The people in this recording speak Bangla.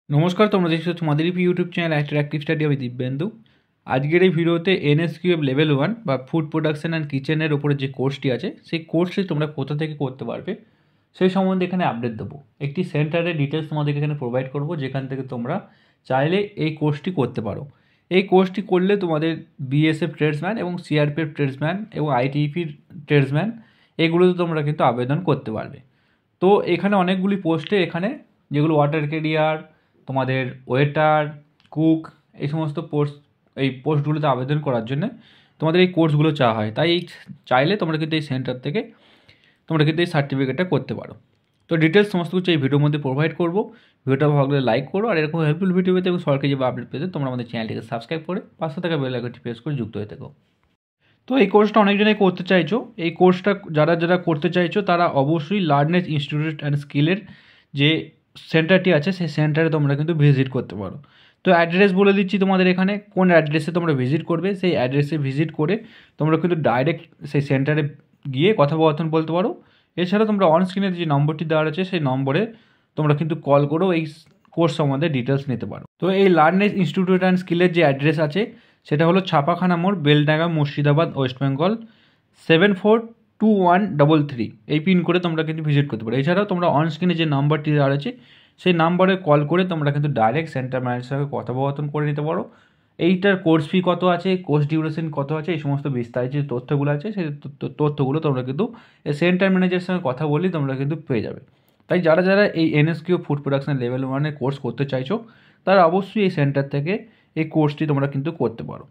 নমস্কার, তোমরা দেখছো তোমাদের ইউটিউব চ্যানেল অ্যাট্রাকটিভ স্টাডি। আমি দিব্যেন্দু। আজকের এই ভিডিওতে এনএসকিউএফ লেভেল 1 বা ফুড প্রোডাকশন অ্যান্ড কিচেনের ওপরে যে কোর্সটি আছে সেই কোর্সটি তোমরা কোথা থেকে করতে পারবে সেই সম্বন্ধে এখানে আপডেট দেবো। একটি সেন্টারের ডিটেলস তোমাদেরকে এখানে প্রোভাইড করব, যেখান থেকে তোমরা চাইলে এই কোর্সটি করতে পারো। এই কোর্সটি করলে তোমাদের বিএসএফ ট্রেডসম্যান এবং সিআরপিএফ ট্রেডসম্যান এবং আইটিইপির ট্রেডসম্যান এগুলোতে তোমরা কিন্তু আবেদন করতে পারবে। তো এখানে অনেকগুলি পোস্টে এখানে যেগুলো ওয়াটার ক্যারিয়ার, তোমাদের ওয়েটার, কুক, এই সমস্ত এই পোস্টগুলোতে আবেদন করার জন্য তোমাদের এই কোর্সগুলো চাওয়া হয়। তাই চাইলে তোমরা কিন্তু এই সেন্টার থেকে তোমরা কিন্তু এই সার্টিফিকেটটা করতে পারো। তো ডিটেলস সমস্ত কিছু এই ভিডিওর মধ্যে প্রোভাইড করবো। ভিডিওটা ভালো লাগলে লাইক করো, আর এরকম হেল্পফুল ভিডিও পেতে এবং সরকারি যে আপডেট পেতে তোমরা আমাদের চ্যানেলটিকে সাবস্ক্রাইব করে পাশে থাকা বেল আইকনটি প্রেস করে যুক্ত হয়ে থেকো। তো এই কোর্সটা অনেকজনেই করতে চাইছো। এই কোর্সটা যারা যারা করতে চাইছো তারা অবশ্যই লার্নেস ইনস্টিটিউট অ্যান্ড স্কিলের যে সেন্টারটি আছে সেই সেন্টারে তোমরা কিন্তু ভিজিট করতে পারো। তো অ্যাড্রেস বলে দিচ্ছি তোমাদের, এখানে কোন অ্যাড্রেসে তোমরা ভিজিট করবে সেই অ্যাড্রেসে ভিজিট করে তোমরা কিন্তু ডাইরেক্ট সেই সেন্টারে গিয়ে কথোপকথন বলতে পারো। এছাড়া তোমরা অন স্ক্রিনে যে নম্বরটি দেওয়া আছে সেই নম্বরে তোমরা কিন্তু কল করেও এই কোর্স সম্বন্ধে ডিটেলস নিতে পারো। তো এই লার্নেস ইনস্টিটিউট অ্যান্ড স্কিলের যে অ্যাড্রেস আছে সেটা হলো ছাপাখানা মোড়, বেলডাঙ্গা, মুর্শিদাবাদ, ওয়েস্ট বেঙ্গল 742133। এই পিন করে তোমরা কিন্তু ভিজিট করতে পারো। এছাড়াও তোমরা অন স্ক্রিনে যে নাম্বারটি দেওয়া আছে সেই নাম্বারে কল করে তোমরা কিন্তু ডাইরেক্ট সেন্টার ম্যানেজারের সঙ্গে কথোপকথন করে নিতে পারো। এইটার কোর্স ফি কত আছে, কোর্স ডিউরেশন কত আছে, এই সমস্ত বিস্তারিত যে তথ্যগুলো আছে সেই তথ্যগুলো তোমরা কিন্তু সেন্টার ম্যানেজারের সঙ্গে কথা বললেই তোমরা কিন্তু পেয়ে যাবে। তাই যারা যারা এই NSQ food production level 1 course করতে চাইছো তারা অবশ্যই এই সেন্টার থেকে এই কোর্সটি তোমরা কিন্তু করতে পারো।